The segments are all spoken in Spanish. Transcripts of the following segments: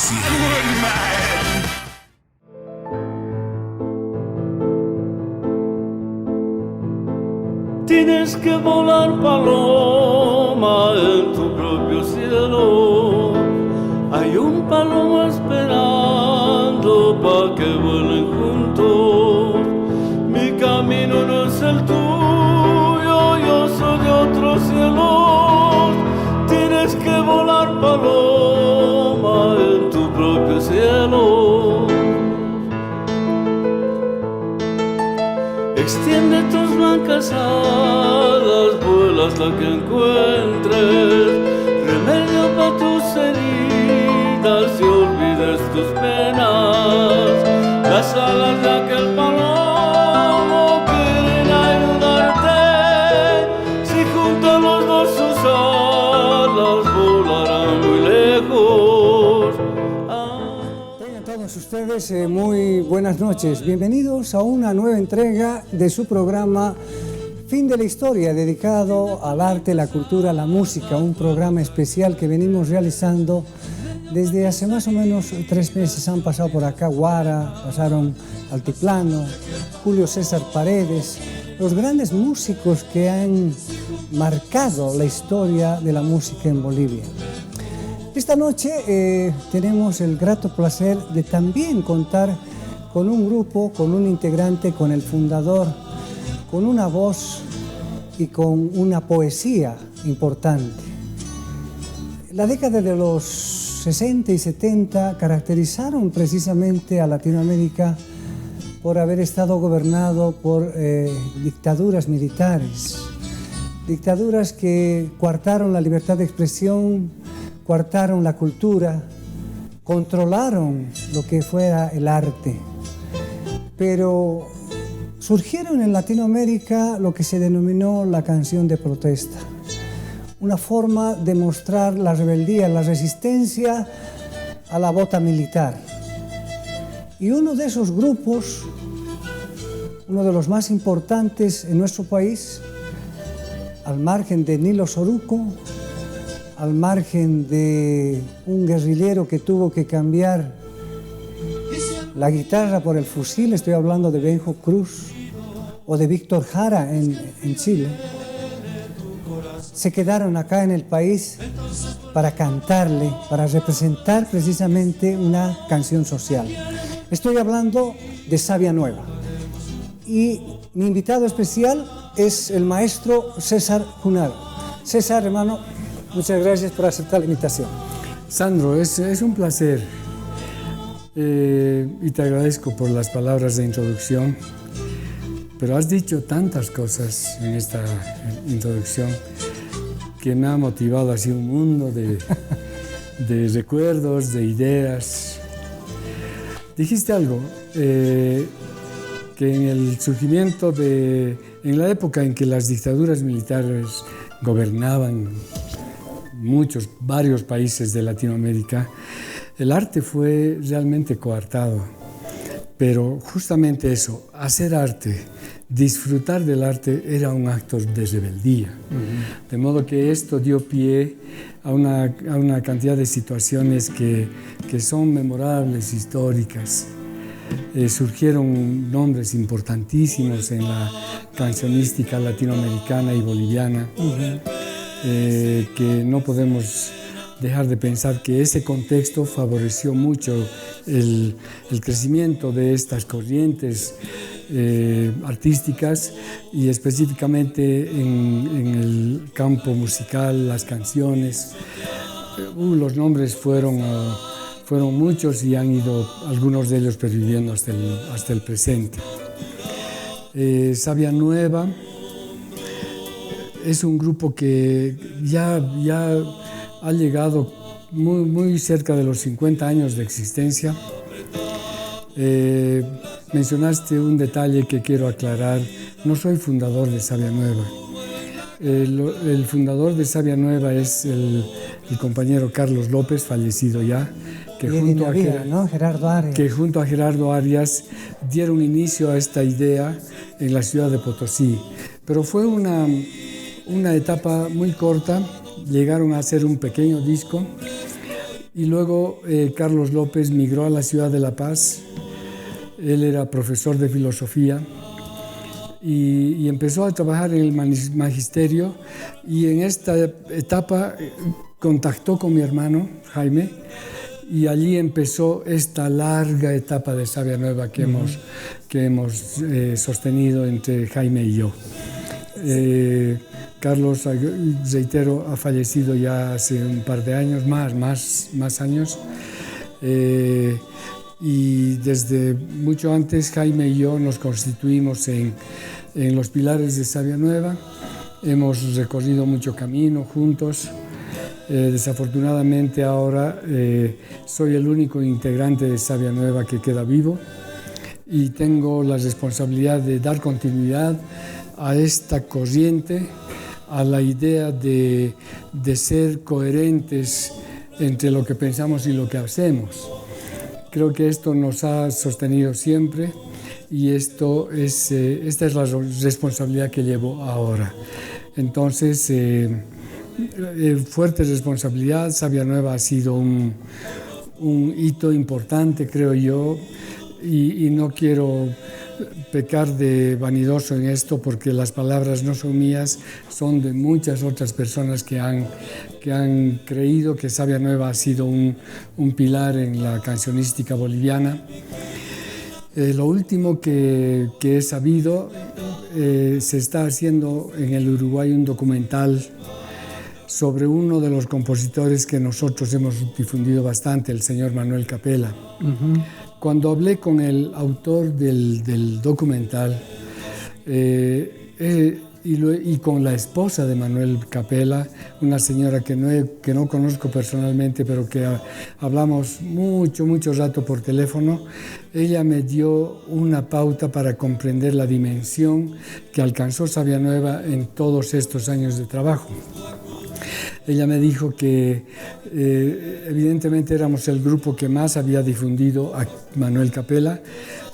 crazy. Tienes que volar, paloma, en tu propio cielo. Hay un paloma esperando pa' que vuelen juntos. Mi camino no es el tuyo, yo soy de otro cielo. Tienes que volar, paloma, en tu propio cielo. Extiende tus blancas alas, vuela hasta que encuentres remedio para tus heridas y olvides tus penas. Las alas de aquel palomo quieren ayudarte. Si juntan los dos sus alas, volarán muy lejos. Tengan todos ustedes muy buenas noches. Bienvenidos a una nueva entrega de su programa Fin de la Historia, dedicado al arte, la cultura, la música, un programa especial que venimos realizando desde hace más o menos 3 meses. Han pasado por acá Guara, pasaron Altiplano, Julio César Paredes, los grandes músicos que han marcado la historia de la música en Bolivia. Esta noche tenemos el grato placer de también contar con un grupo, con un integrante, con el fundador, con una voz y con una poesía importante. La década de los 60 y 70 caracterizaron precisamente a Latinoamérica por haber estado gobernado por dictaduras militares, dictaduras que coartaron la libertad de expresión, coartaron la cultura, controlaron lo que fuera el arte. Pero surgieron en Latinoamérica lo que se denominó la canción de protesta, una forma de mostrar la rebeldía, la resistencia a la bota militar. Y uno de esos grupos, uno de los más importantes en nuestro país, al margen de Nilo Soruco, al margen de un guerrillero que tuvo que cambiar la guitarra por el fusil, estoy hablando de Benjo Cruz o de Víctor Jara en Chile, se quedaron acá en el país para cantarle, para representar precisamente una canción social. Estoy hablando de Savia Nueva. Y mi invitado especial es el maestro César Junaro. César, hermano, muchas gracias por aceptar la invitación. Sandro, es un placer y te agradezco por las palabras de introducción, pero has dicho tantas cosas en esta introducción que me ha motivado así un mundo de recuerdos, de ideas. Dijiste algo, que en el surgimiento en la época en que las dictaduras militares gobernaban varios países de Latinoamérica, el arte fue realmente coartado. Pero justamente eso, hacer arte, disfrutar del arte era un acto de rebeldía. De modo que esto dio pie a una cantidad de situaciones que son memorables, históricas. Surgieron nombres importantísimos en la cancionística latinoamericana y boliviana, que no podemos dejar de pensar que ese contexto favoreció mucho el crecimiento de estas corrientes artísticas y específicamente en el campo musical, las canciones. Los nombres fueron muchos y han ido algunos de ellos perviviendo hasta el presente. Savia Nueva es un grupo que ya ha llegado muy cerca de los 50 años de existencia. Mencionaste un detalle que quiero aclarar. No soy fundador de Savia Nueva. El fundador de Savia Nueva es el compañero Carlos López, fallecido ya, que junto a Gerardo Arias dieron inicio a esta idea en la ciudad de Potosí. Pero fue una etapa muy corta. Llegaron a hacer un pequeño disco Y luego Carlos López migró a la ciudad de La Paz. Él era profesor de filosofía y empezó a trabajar en el magisterio, y en esta etapa contactó con mi hermano Jaime, y allí empezó esta larga etapa de Savia Nueva que hemos sostenido entre Jaime y yo. Carlos, reitero, ha fallecido ya hace un par de años, más años. Y desde mucho antes Jaime y yo nos constituimos en los pilares de Savia Nueva. Hemos recorrido mucho camino juntos. Desafortunadamente ahora soy el único integrante de Savia Nueva que queda vivo, y tengo la responsabilidad de dar continuidad a esta corriente, a la idea de ser coherentes entre lo que pensamos y lo que hacemos. Creo que esto nos ha sostenido siempre, y esta es la responsabilidad que llevo ahora. Entonces, fuerte responsabilidad. Savia Nueva ha sido un hito importante, creo yo, y no quiero pecar de vanidoso en esto, porque las palabras no son mías, son de muchas otras personas que han creído que Savia Nueva ha sido un pilar en la cancionística boliviana. Lo último que he sabido, se está haciendo en el Uruguay un documental sobre uno de los compositores que nosotros hemos difundido bastante, el señor Manuel Capela. Cuando hablé con el autor del documental y con la esposa de Manuel Capela, una señora que no conozco personalmente, pero que hablamos mucho rato por teléfono, ella me dio una pauta para comprender la dimensión que alcanzó Savia Nueva en todos estos años de trabajo. Ella me dijo que evidentemente éramos el grupo que más había difundido a Manuel Capela,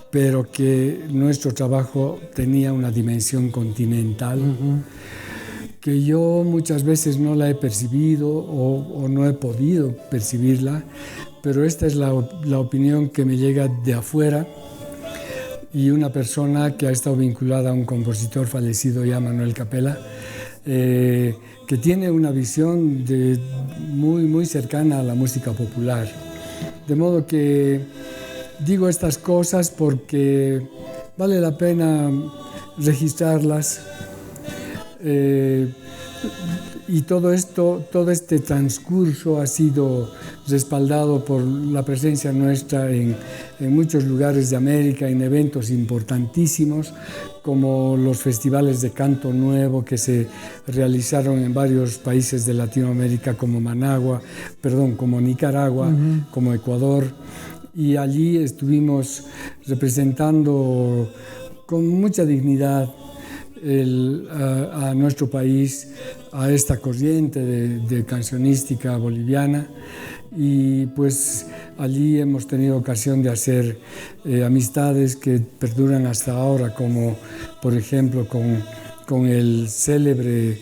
pero que nuestro trabajo tenía una dimensión continental, que yo muchas veces no la he percibido o no he podido percibirla, pero esta es la opinión que me llega de afuera, y una persona que ha estado vinculada a un compositor fallecido ya, Manuel Capela, que tiene una visión muy cercana a la música popular. De modo que digo estas cosas porque vale la pena registrarlas, y todo este transcurso ha sido respaldado por la presencia nuestra en muchos lugares de América, en eventos importantísimos como los festivales de canto nuevo que se realizaron en varios países de Latinoamérica, como Nicaragua, como Ecuador, y allí estuvimos representando con mucha dignidad a nuestro país, a esta corriente de cancionística boliviana, y pues allí hemos tenido ocasión de hacer amistades que perduran hasta ahora, como por ejemplo con el célebre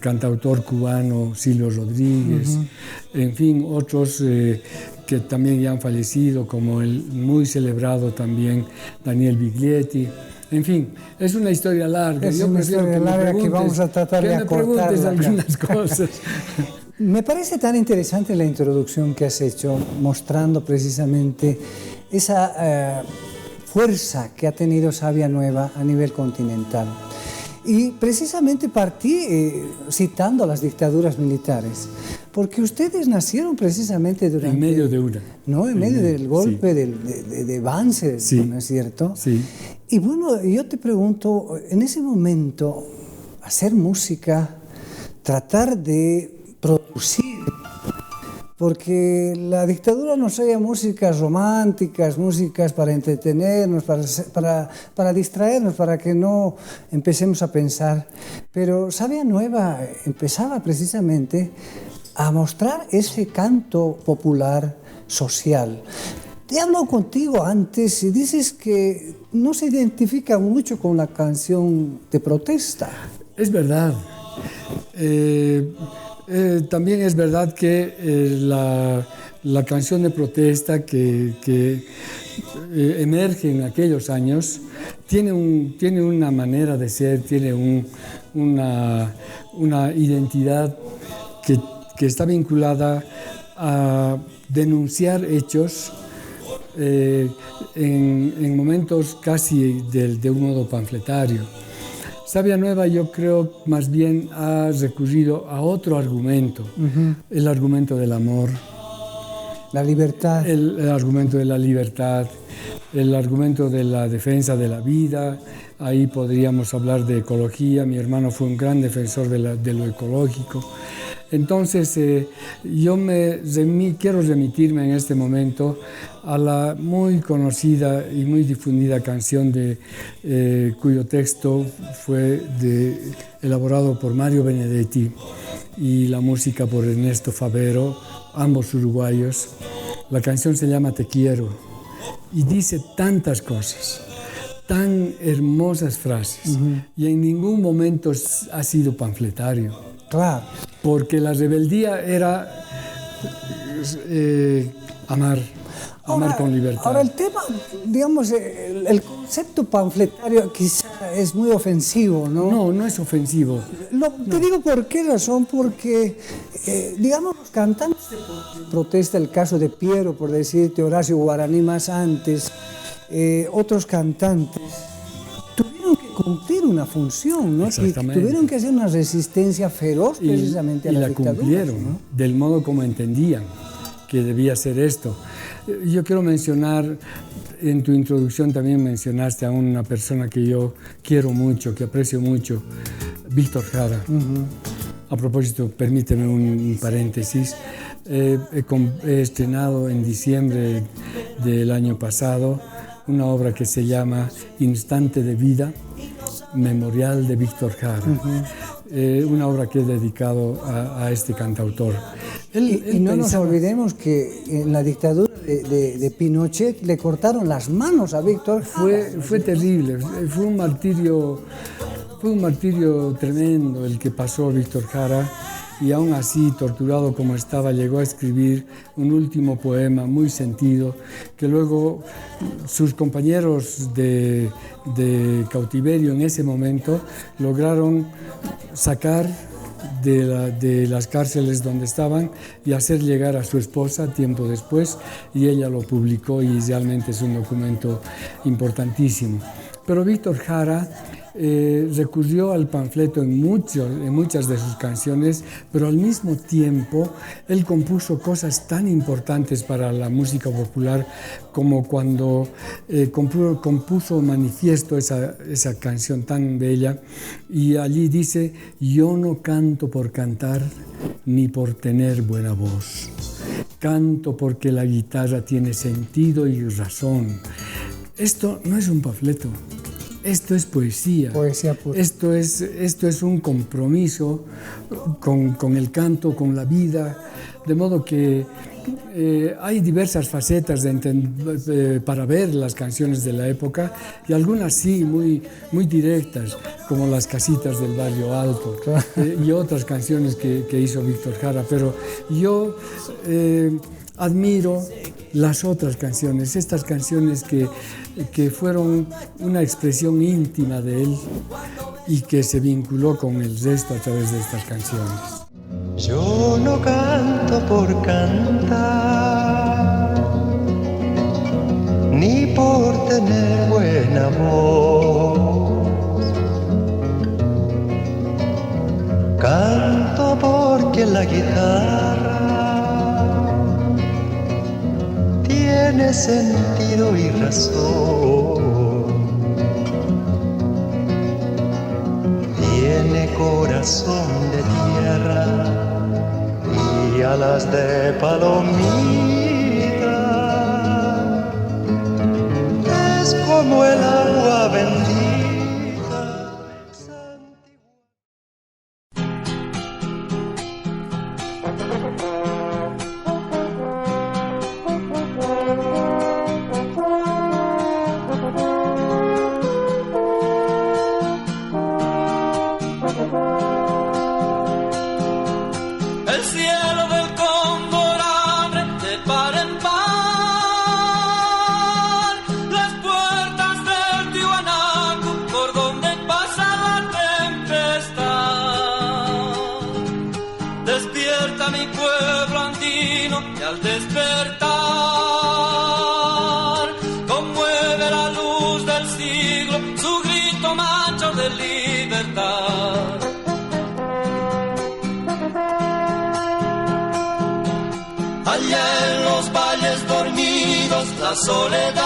cantautor cubano Silvio Rodríguez, en fin, otros que también ya han fallecido, como el muy celebrado también Daniel Biglietti. En fin, es una historia larga. Es una historia larga que vamos a tratar de acortar. Que me preguntes algunas cosas. Me parece tan interesante la introducción que has hecho, mostrando precisamente esa fuerza que ha tenido Savia Nueva a nivel continental. Y precisamente partí citando las dictaduras militares, porque ustedes nacieron precisamente durante... En medio de una. ¿No? En medio del golpe de Banzer, sí. ¿no es cierto? Sí. Y bueno, yo te pregunto, en ese momento, hacer música, tratar de producir, porque la dictadura nos traía músicas románticas, músicas para entretenernos, para distraernos, para que no empecemos a pensar. Pero Savia Nueva empezaba precisamente a mostrar ese canto popular social. He hablado contigo antes y dices que no se identifica mucho con la canción de protesta. Es verdad. también es verdad que la canción de protesta que emerge en aquellos años tiene una manera de ser, tiene una identidad que está vinculada a denunciar hechos en momentos casi de un modo panfletario. Sabia Nueva, yo creo, más bien ha recurrido a otro argumento, el argumento del amor. La libertad. El argumento de la libertad, el argumento de la defensa de la vida. Ahí podríamos hablar de ecología. Mi hermano fue un gran defensor de lo ecológico. Entonces, yo quiero remitirme en este momento a la muy conocida y muy difundida canción cuyo texto fue elaborado por Mario Benedetti y la música por Ernesto Favero, ambos uruguayos. La canción se llama Te quiero y dice tantas cosas, tan hermosas frases, y en ningún momento ha sido panfletario. Claro. Porque la rebeldía era amar con libertad. Ahora el tema, digamos, el concepto panfletario quizá es muy ofensivo, ¿no? No es ofensivo. Te digo por qué razón, porque, digamos, los cantantes de protesta, el caso de Piero, por decirte, Horacio Guaraní más antes, otros cantantes, tuvieron que cumplir una función, ¿no? Y tuvieron que hacer una resistencia feroz precisamente a la dictadura. Y la cumplieron, ¿no? Del modo como entendían que debía ser esto. Yo quiero mencionar, en tu introducción también mencionaste a una persona que yo quiero mucho, que aprecio mucho, Víctor Jara. A propósito, permíteme un paréntesis. He estrenado en diciembre del año pasado una obra que se llama Instante de Vida, Memorial de Víctor Jara. Una obra que he dedicado a este cantautor. Y no nos olvidemos que en la dictadura de Pinochet le cortaron las manos a Víctor Jara. Fue terrible, fue un martirio tremendo el que pasó Víctor Jara, y aún así, torturado como estaba, llegó a escribir un último poema muy sentido que luego sus compañeros de cautiverio en ese momento lograron sacar de las cárceles donde estaban y hacer llegar a su esposa tiempo después, y ella lo publicó y realmente es un documento importantísimo. Pero Víctor Jara recurrió al panfleto en muchas de sus canciones, pero al mismo tiempo él compuso cosas tan importantes para la música popular como cuando compuso Manifiesto, esa canción tan bella, y allí dice: yo no canto por cantar ni por tener buena voz, canto porque la guitarra tiene sentido y razón. Esto no es un panfleto. Esto es poesía. Poesía pura. Esto es un compromiso con el canto, con la vida, de modo que hay diversas facetas para ver las canciones de la época, y algunas sí, muy, muy directas, como Las Casitas del Barrio Alto, y otras canciones que hizo Víctor Jara, pero yo admiro las otras canciones, estas canciones que fueron una expresión íntima de él y que se vinculó con el resto a través de estas canciones. Yo no canto por cantar, ni por tener buena voz. Canto porque la guitarra tiene sentido y razón, tiene corazón de tierra y alas de palomita, es como el agua bendita. de libertad. Allá en los valles dormidos la soledad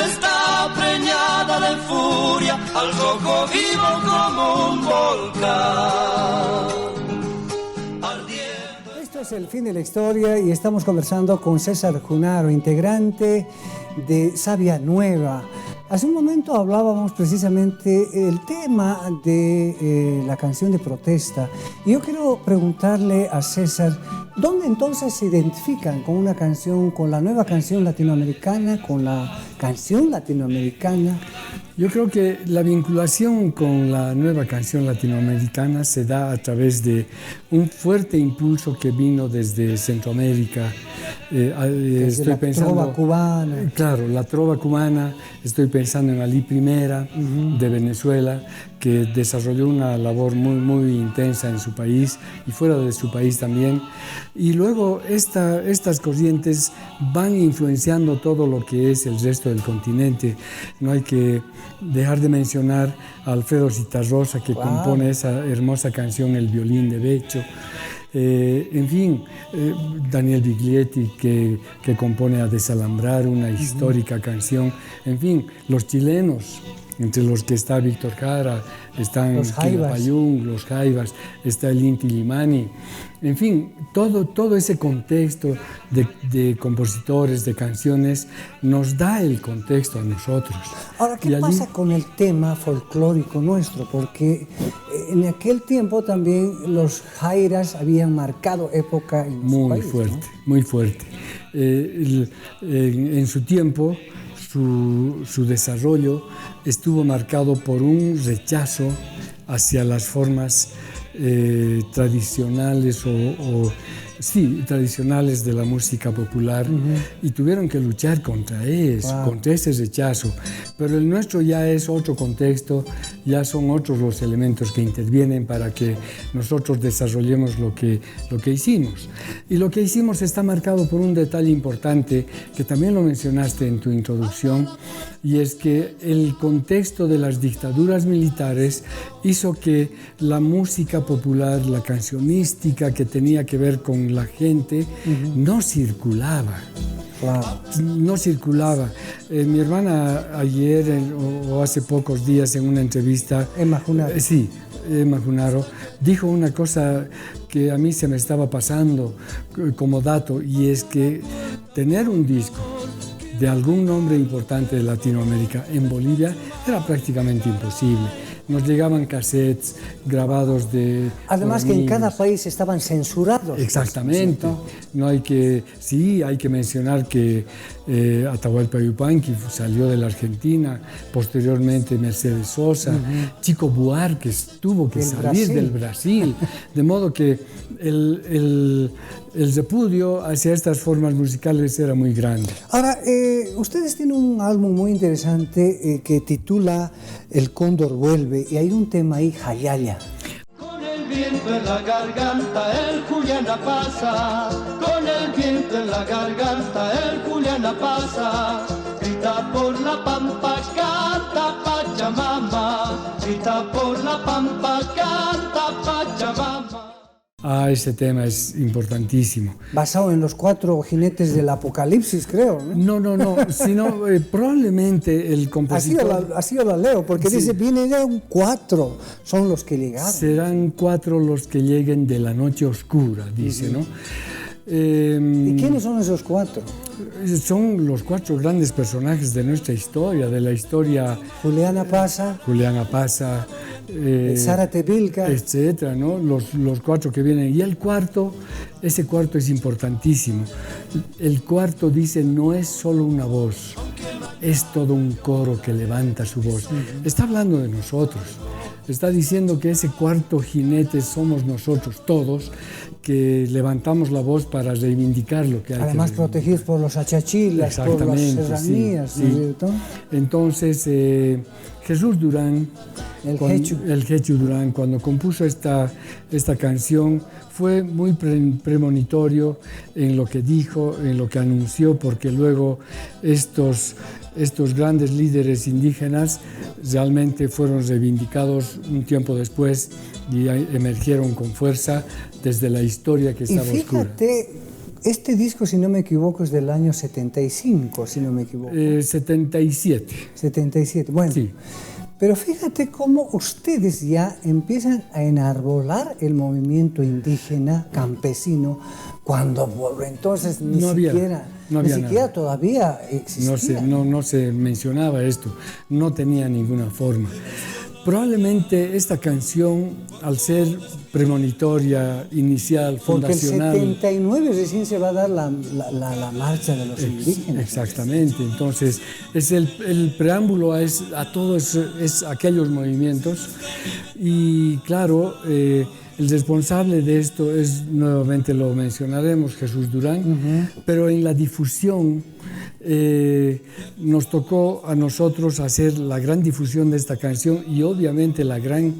está preñada de furia, al rojo vivo como un volcán. Esto es el fin de la historia y estamos conversando con César Junaro, integrante de Savia Nueva. Hace un momento hablábamos precisamente del tema de la canción de protesta y yo quiero preguntarle a César, ¿dónde entonces se identifican con una canción, con la nueva canción latinoamericana, con la canción latinoamericana? Yo creo que la vinculación con la nueva canción latinoamericana se da a través de un fuerte impulso que vino desde Centroamérica. Desde la trova cubana. Claro, la trova cubana. Estoy pensando en Ali Primera, de Venezuela, que desarrolló una labor muy intensa en su país y fuera de su país también. Y luego estas corrientes van influenciando todo lo que es el resto del continente. No hay que dejar de mencionar a Alfredo Zitarrosa, que compone esa hermosa canción El violín de Becho. En fin, Daniel Biglietti, que compone A Desalambrar, una histórica canción. En fin, los chilenos, entre los que está Víctor Jara, están los Quilapayún, los Jaivas, está el Inti Limani. En fin, todo ese contexto de compositores, de canciones, nos da el contexto a nosotros. Ahora, ¿qué pasa con el tema folclórico nuestro? Porque en aquel tiempo también los jairas habían marcado época en su país, fuerte, ¿no? Muy fuerte. En su tiempo, su desarrollo estuvo marcado por un rechazo hacia las formas tradicionales tradicionales de la música popular, y tuvieron que luchar contra ese rechazo. Pero el nuestro ya es otro contexto, ya son otros los elementos que intervienen para que nosotros desarrollemos lo que hicimos. Y lo que hicimos está marcado por un detalle importante que también lo mencionaste en tu introducción, y es que el contexto de las dictaduras militares hizo que la música popular, la cancionística que tenía que ver con la gente, no circulaba. Claro. No circulaba. Mi hermana ayer o hace pocos días en una entrevista... Emma Junaro. Sí, Emma Junaro dijo una cosa que a mí se me estaba pasando como dato, y es que tener un disco de algún nombre importante de Latinoamérica en Bolivia era prácticamente imposible. Nos llegaban cassettes grabados de... Además que en cada país estaban censurados. Exactamente. No hay que mencionar que Atahualpa Yupanqui salió de la Argentina, posteriormente Mercedes Sosa, Chico Buarque tuvo que salir del Brasil, de modo que el repudio hacia estas formas musicales era muy grande. Ahora, ustedes tienen un álbum muy interesante que titula El Cóndor Vuelve, y hay un tema ahí, Jayaya. Con el viento en la garganta el Juliana pasa, con el viento en la garganta el Juliana pasa, grita por la pampa, canta Pachamama, grita por la pampa, canta Pachamama. Ese tema es importantísimo. Basado en los 4 jinetes del Apocalipsis, creo, ¿no? No, sino probablemente el compositor... Así yo lo leo, porque sí. Dice, vienen 4, son los que llegaron. Serán 4 los que lleguen de la noche oscura, dice, ¿no? ¿Y quiénes son esos 4? Son los 4 grandes personajes de nuestra historia, de la historia... Juliana Pasa, Zárate Vilca, etcétera, ¿no? Los 4 que vienen. Y el cuarto, ese cuarto es importantísimo. El cuarto dice, no es solo una voz, es todo un coro que levanta su voz. Está hablando de nosotros. Está diciendo que ese cuarto jinete somos nosotros todos, que levantamos la voz para reivindicar lo que hay. Además que protegidos por los achachilas, por las serranías, sí, ¿no es sí. cierto? Entonces, Jesús Durán, el Jechu Durán, cuando compuso esta canción, fue muy premonitorio en lo que dijo, en lo que anunció, porque luego estos grandes líderes indígenas realmente fueron reivindicados un tiempo después y emergieron con fuerza desde la historia que estaba oscura. Y fíjate, este disco, si no me equivoco, es del año 75, si no me equivoco. 77. 77, bueno. Sí. Pero fíjate cómo ustedes ya empiezan a enarbolar el movimiento indígena, campesino, cuando por entonces ni siquiera todavía existía. No se mencionaba esto, no tenía ninguna forma. Probablemente esta canción, al ser premonitoria, inicial, fundacional... Porque el 79 recién se va a dar la marcha de los indígenas. Exactamente, entonces es el preámbulo a todos aquellos movimientos y claro, el responsable de esto es, nuevamente lo mencionaremos, Jesús Durán, pero en la difusión nos tocó a nosotros hacer la gran difusión de esta canción y obviamente la gran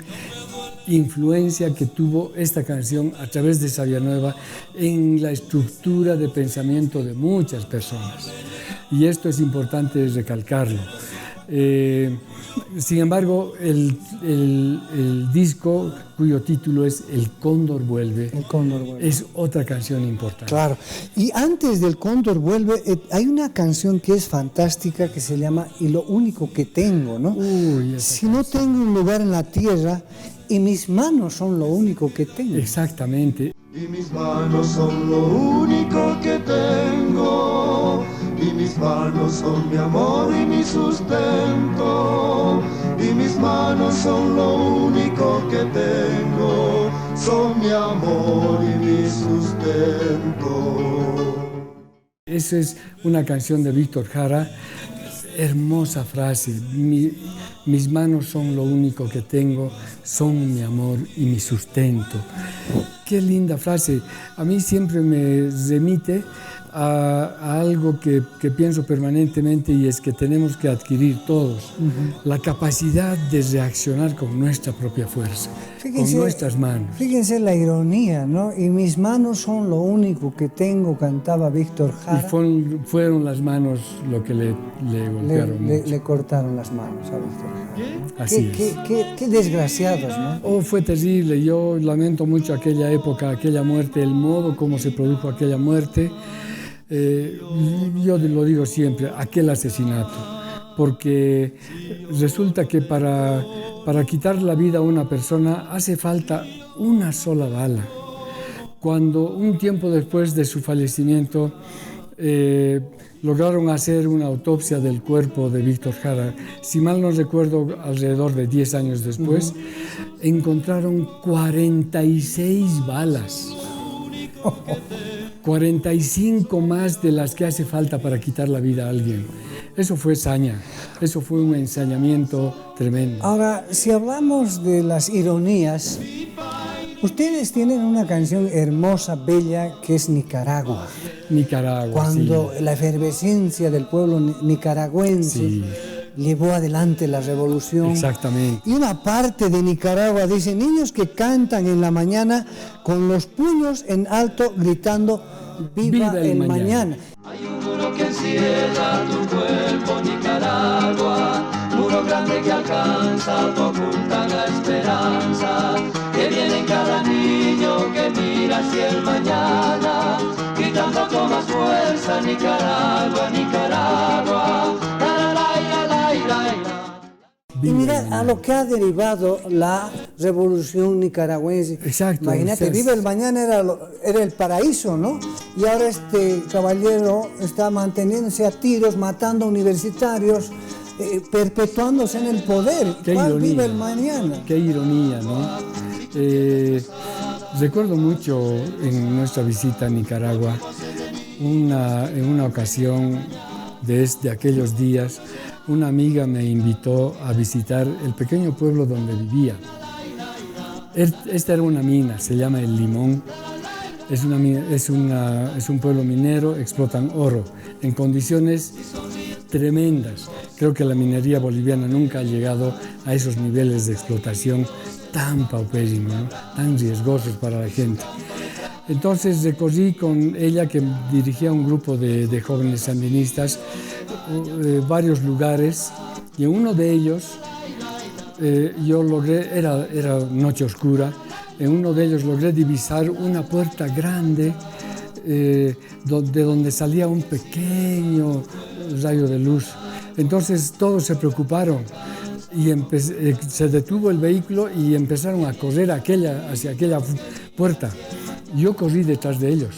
influencia que tuvo esta canción a través de Savia Nueva en la estructura de pensamiento de muchas personas. Y esto es importante recalcarlo. Sin embargo, el disco cuyo título es El Cóndor Vuelve, es otra canción importante. Claro, y antes del Cóndor Vuelve hay una canción que es fantástica que se llama Y lo único que tengo, ¿no? Si no tengo un lugar en la tierra y mis manos son lo único que tengo. Exactamente. Y mis manos son lo único que tengo, y mis manos son mi amor y mi sustento, y mis manos son lo único que tengo, son mi amor y mi sustento. Esa es una canción de Víctor Jara, hermosa frase, mis manos son lo único que tengo, son mi amor y mi sustento. Qué linda frase. A mí siempre me remite a algo que pienso permanentemente y es que tenemos que adquirir todos la capacidad de reaccionar con nuestra propia fuerza, con nuestras manos. Fíjense la ironía, ¿no? Y mis manos son lo único que tengo, cantaba Víctor Jara. Y fueron las manos lo que le golpearon mucho. Le cortaron las manos a Víctor Jara. Así es. Qué desgraciados, ¿no? Fue terrible. Yo lamento mucho aquella época, aquella muerte, el modo como se produjo aquella muerte. Yo lo digo siempre, aquel asesinato, porque resulta que para quitar la vida a una persona hace falta una sola bala. Cuando un tiempo después de su fallecimiento lograron hacer una autopsia del cuerpo de Víctor Jara, si mal no recuerdo, alrededor de 10 años después, encontraron 46 balas. 45 más de las que hace falta para quitar la vida a alguien. Eso fue saña, eso fue un ensañamiento tremendo. Ahora, si hablamos de las ironías, ustedes tienen una canción hermosa, bella, que es Nicaragua. Nicaragua, cuando sí. La efervescencia del pueblo nicaragüense sí. llevó adelante la revolución. Exactamente. Y una parte de Nicaragua dice, niños que cantan en la mañana con los puños en alto gritando ¡Viva el mañana! Hay un muro que encierra tu cuerpo, Nicaragua, muro grande que alcanza tu oculta la esperanza, que viene en cada niño que mira hacia el mañana, gritando con más fuerza, Nicaragua, Nicaragua, la, la, la, la, la, la. Y mira a lo que ha derivado la revolución nicaragüense. Exacto. Imagínate, Viva el Mañana era el paraíso, ¿no? Y ahora este caballero está manteniéndose a tiros, matando universitarios, perpetuándose en el poder. ¿Cuál Viva el Mañana? Qué ironía, ¿no? Recuerdo mucho en nuestra visita a Nicaragua, en una ocasión de aquellos días, una amiga me invitó a visitar el pequeño pueblo donde vivía. Esta era una mina, se llama El Limón, es un pueblo minero, explotan oro en condiciones tremendas. Creo que la minería boliviana nunca ha llegado a esos niveles de explotación tan paupérrimos, ¿no? Tan riesgosos para la gente. Entonces recorrí con ella, que dirigía un grupo de jóvenes sandinistas, varios lugares, y en uno de ellos yo logré, era noche oscura, en uno de ellos logré divisar una puerta grande de donde salía un pequeño rayo de luz. Entonces todos se preocuparon y se detuvo el vehículo y empezaron a correr hacia aquella puerta. Yo corrí detrás de ellos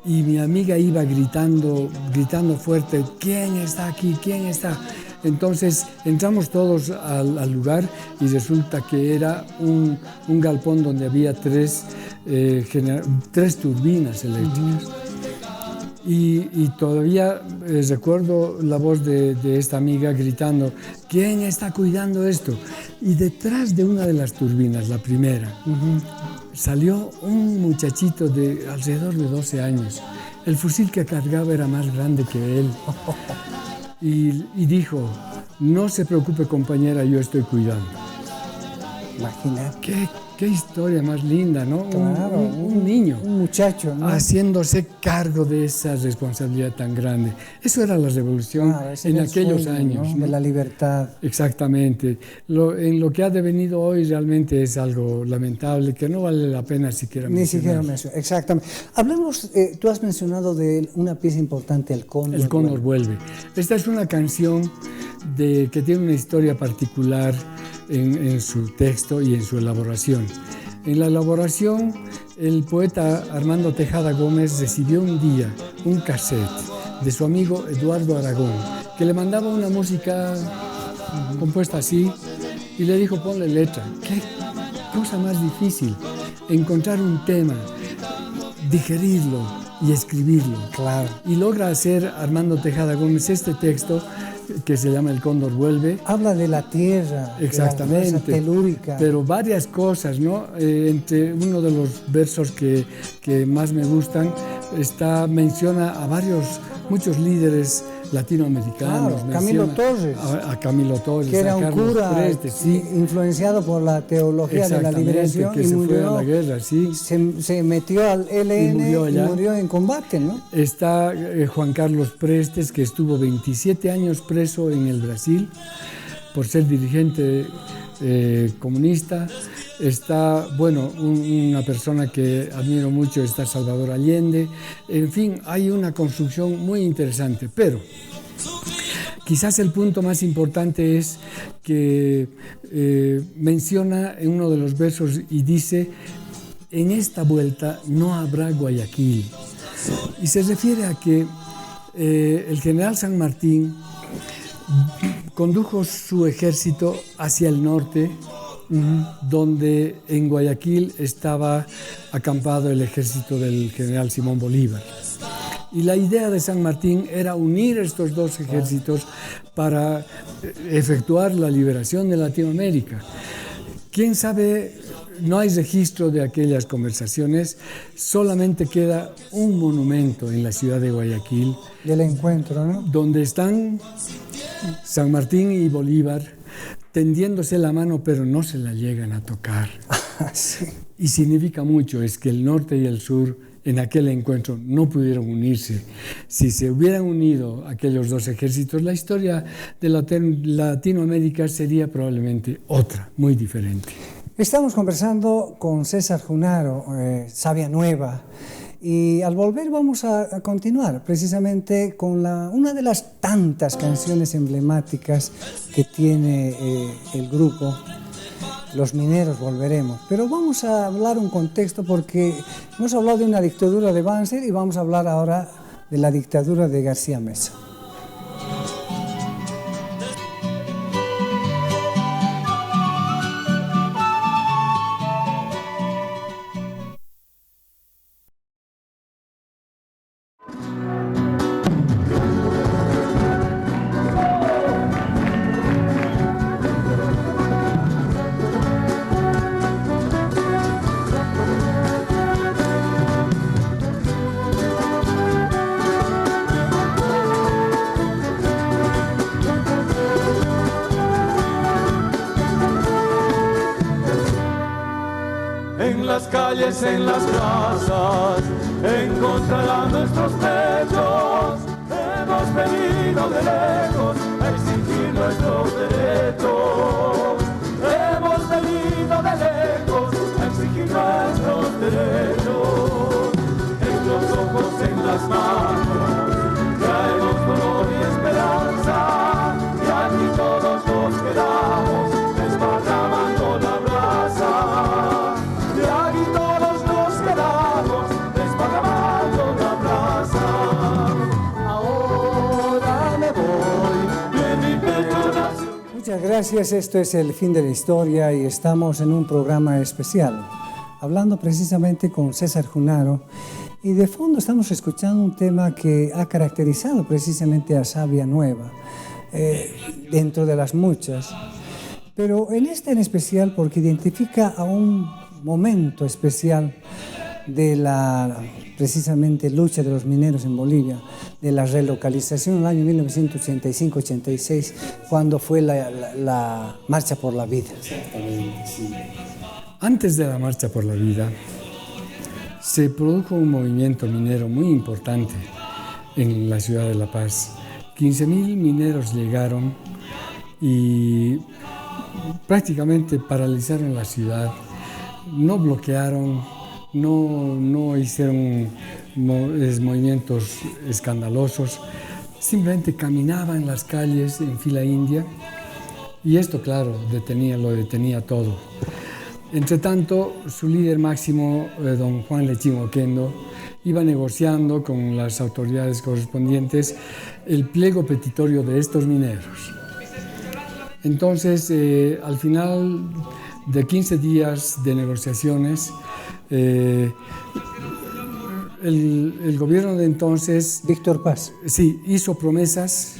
y mi amiga iba gritando fuerte: ¿quién está aquí? ¿Quién está? Entonces entramos todos al lugar y resulta que era un galpón donde había tres turbinas eléctricas. Y todavía recuerdo la voz de esta amiga gritando: ¿quién está cuidando esto? Y detrás de una de las turbinas, la primera, salió un muchachito de alrededor de 12 años. El fusil que cargaba era más grande que él. Y dijo: no se preocupe, compañera, yo estoy cuidando. Imagínate. Qué historia más linda, ¿no? Claro, un niño. Un muchacho, ¿no? Haciéndose cargo de esa responsabilidad tan grande. Eso era la revolución en aquellos años, ¿no? De la libertad. Exactamente. En lo que ha devenido hoy realmente es algo lamentable, que no vale la pena siquiera mencionar. Ni siquiera mencionar, exactamente. Hablemos, tú has mencionado de una pieza importante, El Cóndor. El Cóndor vuelve. Esta es una canción que tiene una historia particular en su texto y en su elaboración. En la elaboración, el poeta Armando Tejada Gómez recibió un día un cassette de su amigo Eduardo Aragón, que le mandaba una música compuesta así, y le dijo: ponle letra. ¿Qué cosa más difícil? Encontrar un tema, digerirlo y escribirlo. Claro. Y logra hacer Armando Tejada Gómez este texto que se llama El Cóndor vuelve. Habla de la tierra, exactamente, de la fuerza telúrica. Pero varias cosas, ¿no? Entre uno de los versos que más me gustan menciona a muchos líderes latinoamericanos. Claro, Camilo Torres. A Camilo Torres, que era a un Carlos cura Prestes, sí. influenciado por la teología de la liberación, que y se murió, fue a la guerra, sí. Se metió al ELN y murió en combate, ¿no? Está Juan Carlos Prestes, que estuvo 27 años preso en el Brasil por ser dirigente comunista. Está, una persona que admiro mucho, está Salvador Allende. En fin, hay una construcción muy interesante, pero quizás el punto más importante es que menciona en uno de los versos y dice: en esta vuelta no habrá Guayaquil. Y se refiere a que el general San Martín condujo su ejército hacia el norte, donde en Guayaquil estaba acampado el ejército del general Simón Bolívar. Y la idea de San Martín era unir estos dos ejércitos para efectuar la liberación de Latinoamérica. ¿Quién sabe? No hay registro de aquellas conversaciones, solamente queda un monumento en la ciudad de Guayaquil. Del encuentro, ¿no? Donde están San Martín y Bolívar tendiéndose la mano, pero no se la llegan a tocar. Sí. Y significa mucho, es que el norte y el sur en aquel encuentro no pudieron unirse. Si se hubieran unido aquellos dos ejércitos, la historia de Latinoamérica sería probablemente otra, muy diferente. Estamos conversando con César Junaro, Savia Nueva, y al volver vamos a continuar precisamente con una de las tantas canciones emblemáticas que tiene el grupo. Los Mineros volveremos, pero vamos a hablar un contexto, porque hemos hablado de una dictadura de Banzer y vamos a hablar ahora de la dictadura de García Meza. flores en las brasas encontrarán nuestros pechos. Hemos venido de lejos a exigir nuestros derechos. Hemos venido de lejos a exigir nuestros derechos. En los ojos, en las manos, traemos dolor y esperanza. Y aquí todos nos quedamos desparramando la brasa. Y aquí todos nos quedamos desparramando la brasa. Ahora me voy y en mi pecho nació. Muchas gracias, esto es El Fin de la Historia y estamos en un programa especial, hablando precisamente con César Junaro, y de fondo estamos escuchando un tema que ha caracterizado precisamente a Savia Nueva, dentro de las muchas, pero en este en especial porque identifica a un momento especial de la precisamente lucha de los mineros en Bolivia, de la relocalización en el año 1985-86, cuando fue la Marcha por la Vida. Antes de la Marcha por la Vida, se produjo un movimiento minero muy importante en la ciudad de La Paz. 15.000 mineros llegaron y prácticamente paralizaron la ciudad, no bloquearon, no hicieron movimientos escandalosos, simplemente caminaban las calles en fila india y esto, claro, lo detenía todo. Entre tanto, su líder máximo, don Juan Lechín Oquendo, iba negociando con las autoridades correspondientes el pliego petitorio de estos mineros. Entonces, al final de 15 días de negociaciones, el gobierno de entonces... Víctor Paz. Sí, hizo promesas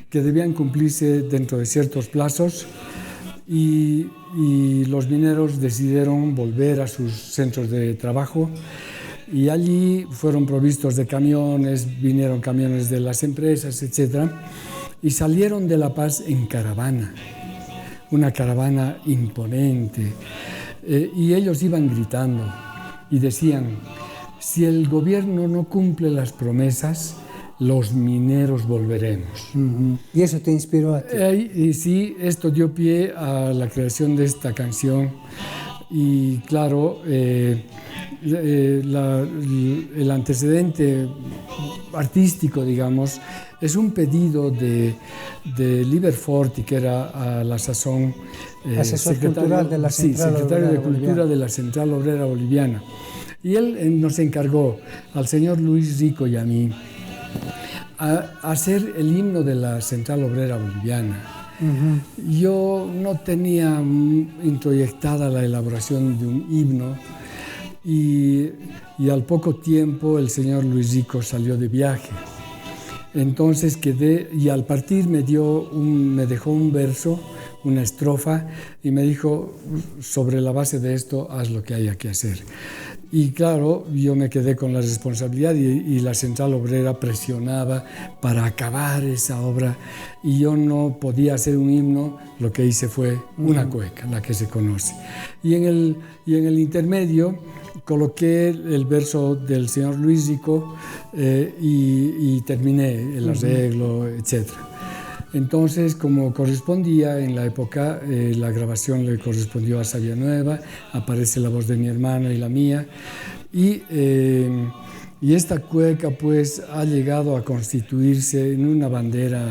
que debían cumplirse dentro de ciertos plazos y los mineros decidieron volver a sus centros de trabajo y allí fueron provistos de camiones, vinieron camiones de las empresas, etc. Y salieron de La Paz en caravana, una caravana imponente. Y ellos iban gritando y decían, si el gobierno no cumple las promesas, los mineros volveremos. ¿Y eso te inspiró a ti? Y sí, esto dio pie a la creación de esta canción. Y claro, el antecedente artístico, digamos, es un pedido de Liber Forti, que era a la sazón secretario de la Central secretario Obrera de Cultura Boliviana de la Central Obrera Boliviana. Y él nos encargó, al señor Luis Rico y a mí, a hacer el himno de la Central Obrera Boliviana. Yo no tenía introyectada la elaboración de un himno y al poco tiempo el señor Luis Rico salió de viaje. Entonces quedé, y al partir me dejó un verso, una estrofa, y me dijo, sobre la base de esto, haz lo que haya que hacer. Y claro, yo me quedé con la responsabilidad y la Central Obrera presionaba para acabar esa obra y yo no podía hacer un himno, lo que hice fue una cueca, la que se conoce. Y en el intermedio coloqué el verso del señor Luis Rico y terminé el arreglo, etc. Entonces, como correspondía en la época, la grabación le correspondió a Savia Nueva, aparece la voz de mi hermano y la mía, y esta cueca pues ha llegado a constituirse en una bandera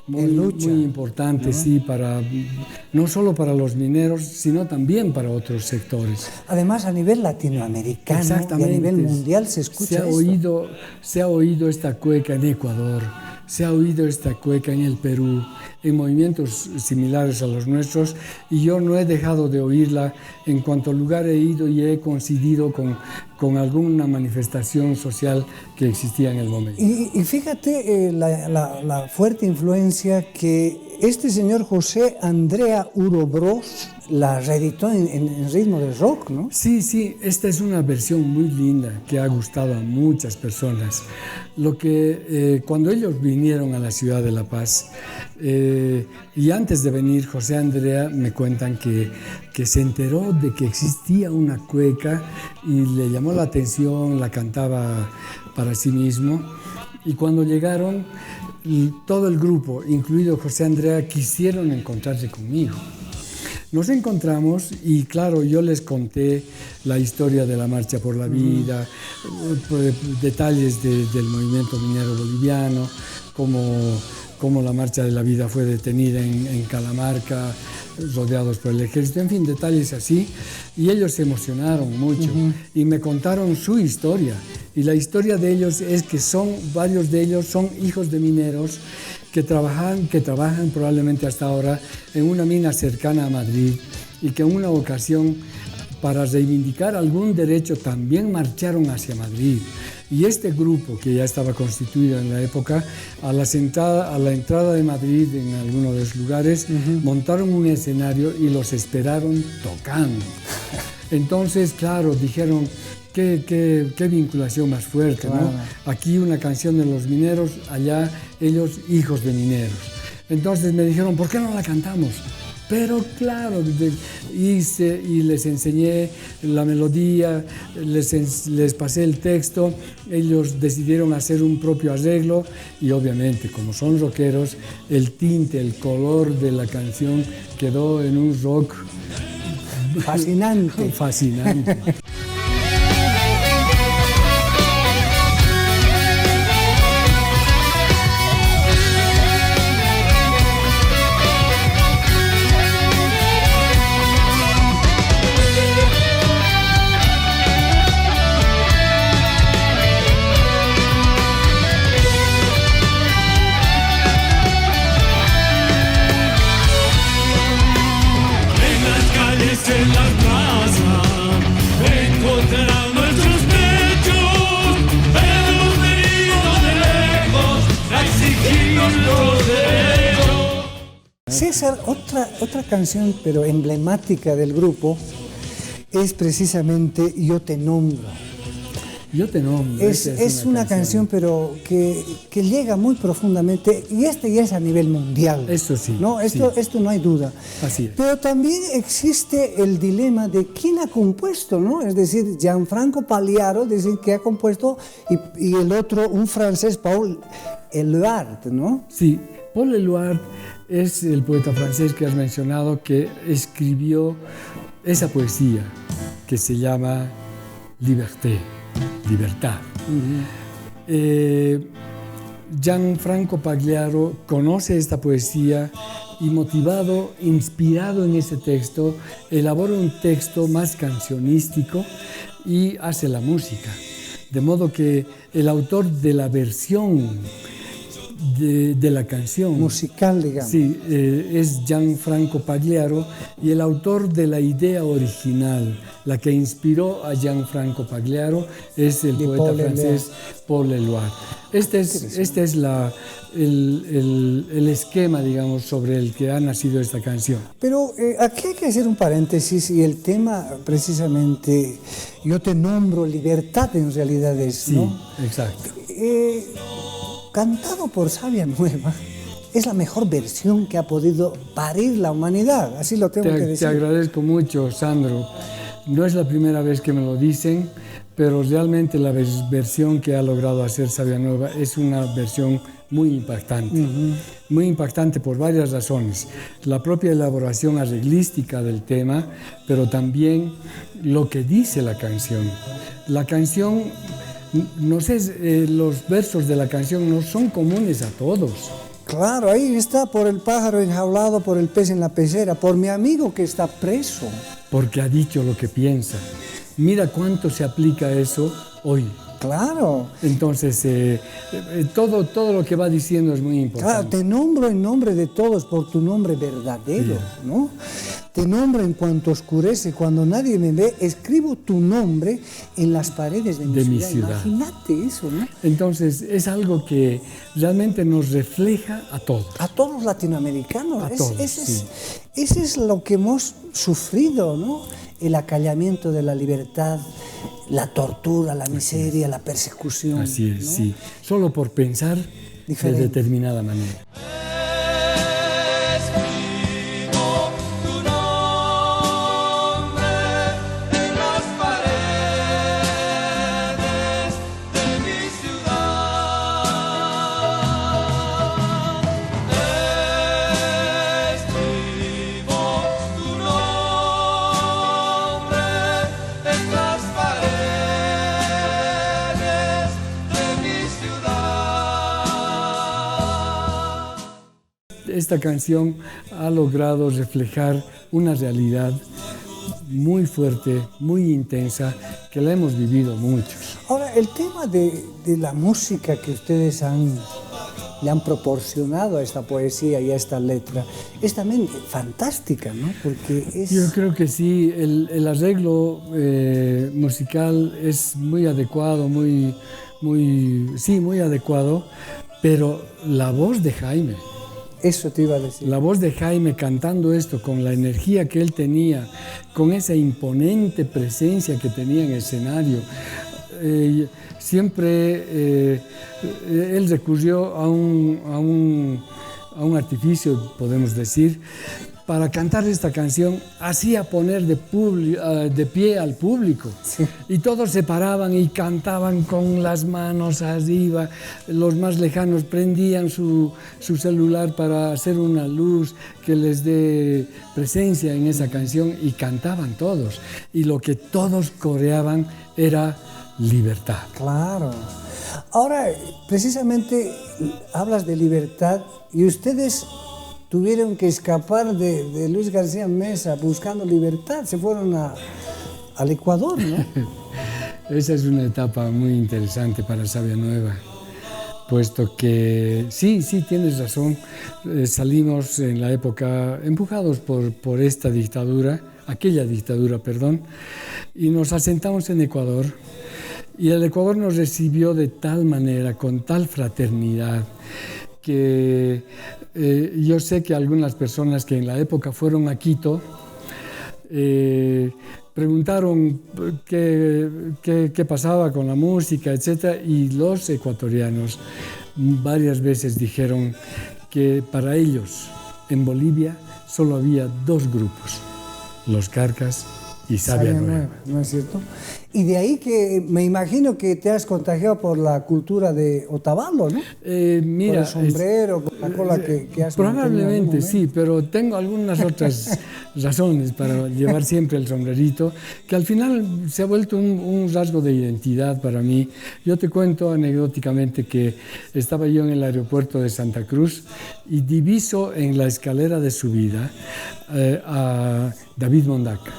muy importante, ¿no? Sí, no solo para los mineros, sino también para otros sectores. Además, a nivel latinoamericano y a nivel mundial se escucha se ha oído esta cueca en Ecuador, se ha oído esta cueca en el Perú, en movimientos similares a los nuestros, y yo no he dejado de oírla en cuanto lugar he ido y he coincidido con alguna manifestación social que existía en el momento. Y fíjate la fuerte influencia que este señor José Andrea Urobros la reeditó en ritmo de rock, ¿no? Sí, sí, esta es una versión muy linda que ha gustado a muchas personas. Lo que cuando ellos vinieron a la ciudad de La Paz, y antes de venir, José Andrea me cuentan que se enteró de que existía una cueca y le llamó la atención, la cantaba para sí mismo. Y cuando llegaron, todo el grupo, incluido José Andrea, quisieron encontrarse conmigo. Nos encontramos y claro, yo les conté la historia de la Marcha por la Vida, detalles del movimiento minero boliviano, cómo la Marcha de la Vida fue detenida en Calamarca, rodeados por el ejército, en fin, detalles así. Y ellos se emocionaron mucho y me contaron su historia. Y la historia de ellos es que varios de ellos son hijos de mineros que trabajan probablemente hasta ahora en una mina cercana a Madrid y que en una ocasión, para reivindicar algún derecho, también marcharon hacia Madrid. Y este grupo, que ya estaba constituido en la época, a la entrada de Madrid, en alguno de los lugares, montaron un escenario y los esperaron tocando. Entonces, claro, dijeron, qué vinculación más fuerte, claro, ¿no? Aquí una canción de los mineros, allá ellos hijos de mineros. Entonces me dijeron, ¿por qué no la cantamos? Pero claro, y les enseñé la melodía, les pasé el texto, ellos decidieron hacer un propio arreglo y obviamente, como son rockeros, el tinte, el color de la canción quedó en un rock fascinante. Fascinante. En las plazas encontrarán nuestros pechos, hemos venido de lejos a exigirnos los derechos. César, otra canción pero emblemática del grupo es precisamente Yo te nombro. Yo te nombro. Es una canción pero que llega muy profundamente y ya es a nivel mundial. Eso sí. ¿No? Esto no hay duda. Así es. Pero también existe el dilema de quién ha compuesto, ¿no? Es decir, Gianfranco Pagliaro, dicen que ha compuesto, y el otro, un francés, Paul Éluard, ¿no? Sí, Paul Éluard es el poeta francés que has mencionado que escribió esa poesía que se llama Liberté. Libertad. Gianfranco Pagliaro conoce esta poesía y motivado, inspirado en ese texto, elabora un texto más cancionístico y hace la música. De modo que el autor de la versión de la canción musical, digamos. Sí, es Gianfranco Pagliaro, y el autor de la idea original, la que inspiró a Gianfranco Pagliaro, es el poeta francés Paul Éluard. Este es el esquema, digamos, sobre el que ha nacido esta canción. Pero aquí hay que hacer un paréntesis, y el tema precisamente, Yo te nombro, libertad en realidad es, ¿no? Sí, exacto. Cantado por Savia Nueva, es la mejor versión que ha podido parir la humanidad, así lo tengo que decir. Te agradezco mucho, Sandro. No es la primera vez que me lo dicen, pero realmente la versión que ha logrado hacer Savia Nueva es una versión muy impactante. Muy impactante por varias razones. La propia elaboración arreglística del tema, pero también lo que dice la canción. La canción, no sé, los versos de la canción no son comunes a todos. Claro, ahí está, por el pájaro enjaulado, por el pez en la pecera, por mi amigo que está preso. Porque ha dicho lo que piensa. Mira cuánto se aplica eso hoy. Claro. Entonces, todo lo que va diciendo es muy importante. Claro, te nombro en nombre de todos por tu nombre verdadero, ¿no? Te nombro en cuanto oscurece, cuando nadie me ve, escribo tu nombre en las paredes de mi ciudad. Imagínate eso, ¿no? Entonces, es algo que realmente nos refleja a todos. A todos los latinoamericanos. A todos, sí. Ese es lo que hemos sufrido, ¿no? El acallamiento de la libertad, la tortura, la miseria, la persecución. Así es, ¿no? sí. Solo por pensar de determinada manera. Esta canción ha logrado reflejar una realidad muy fuerte, muy intensa, que la hemos vivido muchos. Ahora, el tema de la música que ustedes le han proporcionado a esta poesía y a esta letra es también fantástica, ¿no? Porque es... Yo creo que sí, el arreglo musical es muy adecuado, muy adecuado, pero la voz de Jaime... Eso te iba a decir. La voz de Jaime cantando esto con la energía que él tenía, con esa imponente presencia que tenía en el escenario. Siempre él recurrió a un artificio, podemos decir, para cantar esta canción. Hacía poner de pie al público. Sí. Y todos se paraban y cantaban con las manos arriba. Los más lejanos prendían su celular para hacer una luz que les dé presencia en esa canción y cantaban todos. Y lo que todos coreaban era libertad. Claro. Ahora, precisamente hablas de libertad y ustedes tuvieron que escapar de Luis García Meza buscando libertad, se fueron al Ecuador, ¿no? Esa es una etapa muy interesante para Savia Nueva, puesto que sí, tienes razón, salimos en la época empujados por esta dictadura, aquella dictadura, perdón, y nos asentamos en Ecuador. Y el Ecuador nos recibió de tal manera, con tal fraternidad, que yo sé que algunas personas que en la época fueron a Quito preguntaron qué pasaba con la música, etc. Y los ecuatorianos varias veces dijeron que para ellos en Bolivia solo había dos grupos, los Carcas y Savia Nueva. ¿No es cierto? Y de ahí que me imagino que te has contagiado por la cultura de Otavalo, ¿no? Mira, por el sombrero, por la cola que has probablemente sí, pero tengo algunas otras razones para llevar siempre el sombrerito, que al final se ha vuelto un rasgo de identidad para mí. Yo te cuento anecdóticamente que estaba yo en el aeropuerto de Santa Cruz y diviso en la escalera de subida a David Mondaca,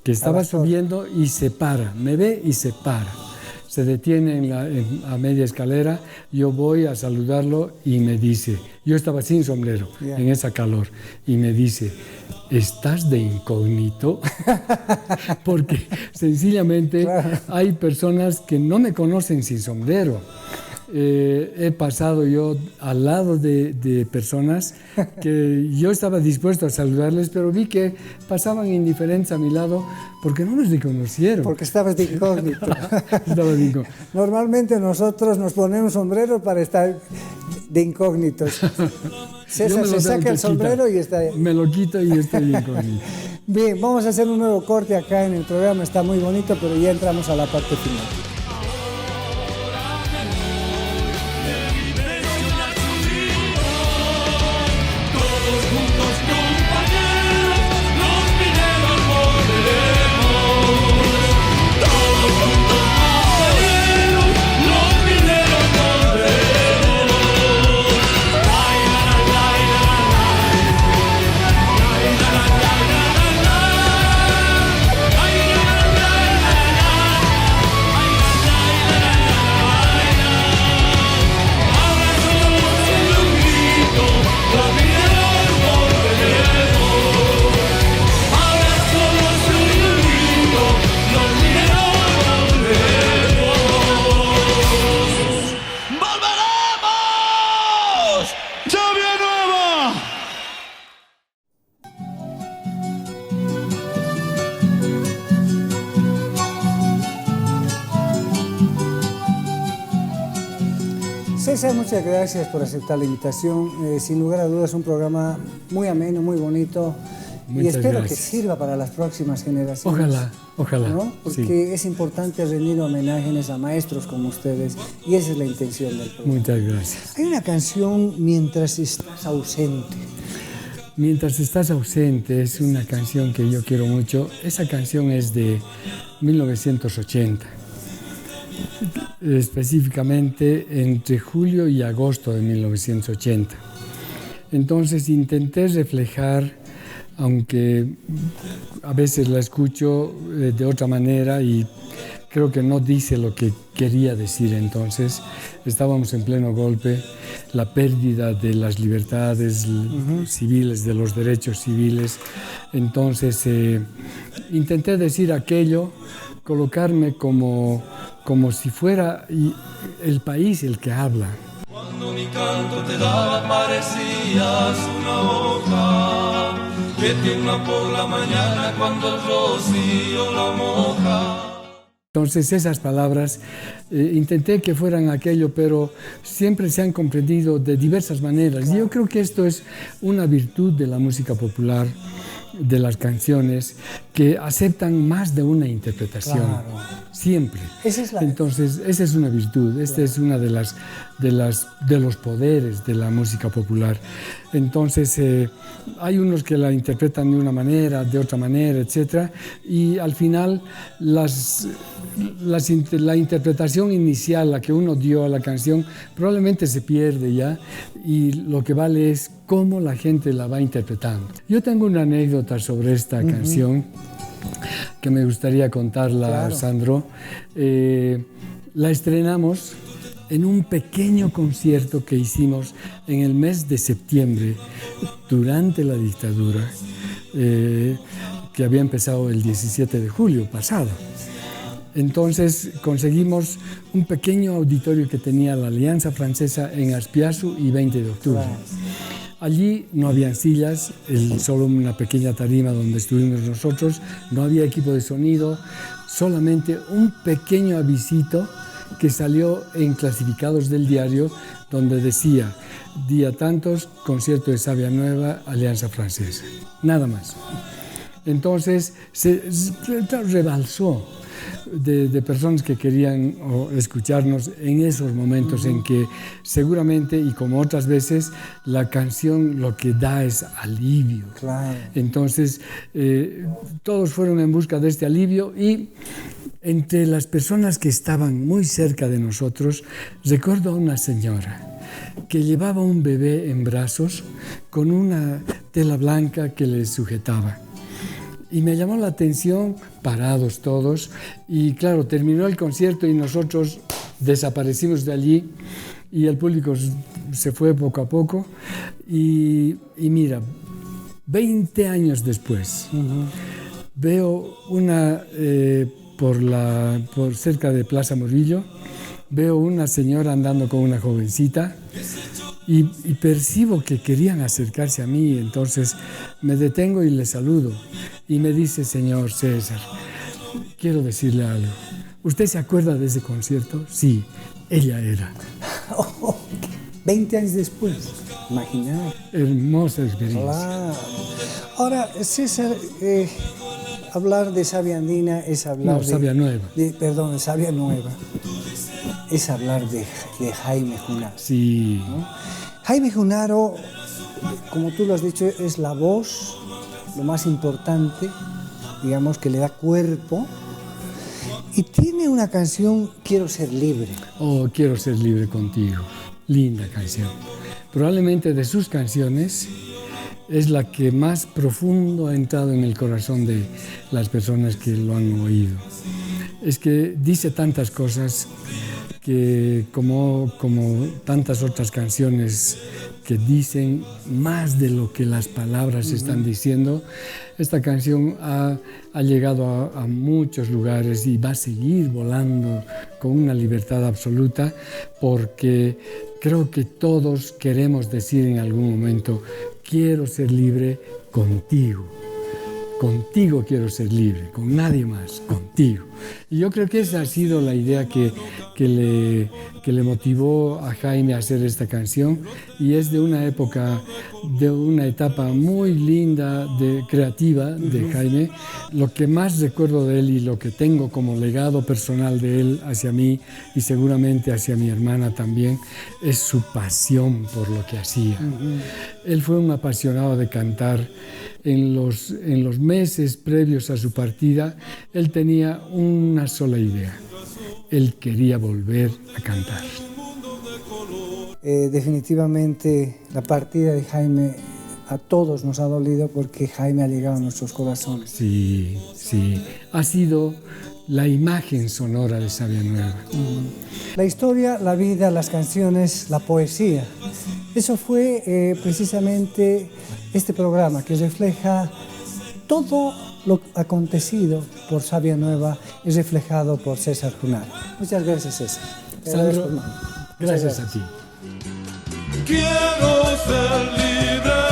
que estaba subiendo y se para, me ve y se para. Se detiene a media escalera, yo voy a saludarlo y me dice, yo estaba sin sombrero en esa calor, y me dice, ¿estás de incógnito? Porque sencillamente hay personas que no me conocen sin sombrero. He pasado yo al lado de personas que yo estaba dispuesto a saludarles, pero vi que pasaban indiferentes a mi lado porque no me reconocieron. Porque estabas de incógnito. Estaba de incógnito. Normalmente nosotros nos ponemos sombrero para estar de incógnitos. César se saca el sombrero y está... Me lo quito y estoy de incógnito. Bien, vamos a hacer un nuevo corte acá en el programa, está muy bonito, pero ya entramos a la parte final. César, muchas gracias por aceptar la invitación. Sin lugar a dudas, un programa muy ameno, muy bonito. Muchas y espero gracias. que sirva para las próximas generaciones. Ojalá, ojalá. ¿No? Porque sí. es importante rendir homenajes a maestros como ustedes y esa es la intención del programa. Muchas gracias. Hay una canción, Mientras estás ausente. Mientras estás ausente es una canción que yo quiero mucho. Esa canción es de 1980. Específicamente entre julio y agosto de 1980. Entonces intenté reflejar, aunque a veces la escucho de otra manera y creo que no dice lo que quería decir entonces. Estábamos en pleno golpe, la pérdida de las libertades civiles, de los derechos civiles. Entonces intenté decir aquello, colocarme como si fuera el país el que habla. Cuando mi canto te daba parecías una hoja que tiembla por la mañana cuando el rocío la moja. Entonces esas palabras intenté que fueran aquello, pero siempre se han comprendido de diversas maneras. Y yo creo que esto es una virtud de la música popular, de las canciones, que aceptan más de una interpretación. Claro. Siempre. Esa es Entonces, esa es una virtud, esta es una de los poderes de la música popular. Entonces, hay unos que la interpretan de una manera, de otra manera, etc. Y al final, la interpretación inicial, la que uno dio a la canción, probablemente se pierde ya, y lo que vale es cómo la gente la va interpretando. Yo tengo una anécdota sobre esta canción, que me gustaría contarla, claro. Sandro. La estrenamos en un pequeño concierto que hicimos en el mes de septiembre, durante la dictadura, que había empezado el 17 de julio pasado. Entonces conseguimos un pequeño auditorio que tenía la Alianza Francesa en Aspiazu y 20 de octubre. Claro. Allí no habían sillas, solo una pequeña tarima donde estuvimos nosotros, no había equipo de sonido, solamente un pequeño avisito que salió en clasificados del diario donde decía: día tantos, concierto de Sabia Nueva, Alianza Francesa. Nada más. Entonces rebalsó de personas que querían escucharnos en esos momentos en que seguramente, y como otras veces, la canción lo que da es alivio. Claro. Entonces, todos fueron en busca de este alivio, y entre las personas que estaban muy cerca de nosotros, recuerdo a una señora que llevaba un bebé en brazos con una tela blanca que le sujetaba. Y me llamó la atención, parados todos, y claro, terminó el concierto y nosotros desaparecimos de allí y el público se fue poco a poco. Y mira, 20 años después, veo por cerca de Plaza Morillo, veo una señora andando con una jovencita y percibo que querían acercarse a mí. Entonces me detengo y le saludo y me dice: señor César, quiero decirle algo. ¿Usted se acuerda de ese concierto? Sí, ella era. 20 años después, imaginar. Hermosa experiencia. Claro. Ahora, César, hablar de Sabia Andina es hablar de... Sabia Nueva. Perdón, Sabia Nueva. Es hablar de Jaime Junaro. Sí. ¿No? Jaime Junaro, como tú lo has dicho, es la voz, lo más importante, digamos, que le da cuerpo. Y tiene una canción, Quiero ser libre. Oh, quiero ser libre contigo. Linda canción. Probablemente de sus canciones es la que más profundo ha entrado en el corazón de las personas que lo han oído. Es que dice tantas cosas que como tantas otras canciones que dicen más de lo que las palabras están diciendo, esta canción ha llegado a muchos lugares y va a seguir volando con una libertad absoluta, porque creo que todos queremos decir en algún momento: quiero ser libre contigo, contigo quiero ser libre, con nadie más, contigo. Y yo creo que esa ha sido la idea que le motivó a Jaime a hacer esta canción, y es de una época, de una etapa muy linda, creativa de Jaime. Lo que más recuerdo de él y lo que tengo como legado personal de él hacia mí y seguramente hacia mi hermana también, es su pasión por lo que hacía. Él fue un apasionado de cantar. En los meses previos a su partida, él tenía una sola idea: él quería volver a cantar. Definitivamente la partida de Jaime a todos nos ha dolido, porque Jaime ha llegado a nuestros corazones. Sí, sí, ha sido la imagen sonora de Sabia Nueva. La historia, la vida, las canciones, la poesía. Eso fue precisamente este programa, que refleja todo lo acontecido por Sabia Nueva y reflejado por César Junara. Muchas gracias, César. Sandro, gracias a ti. Quiero ser libre.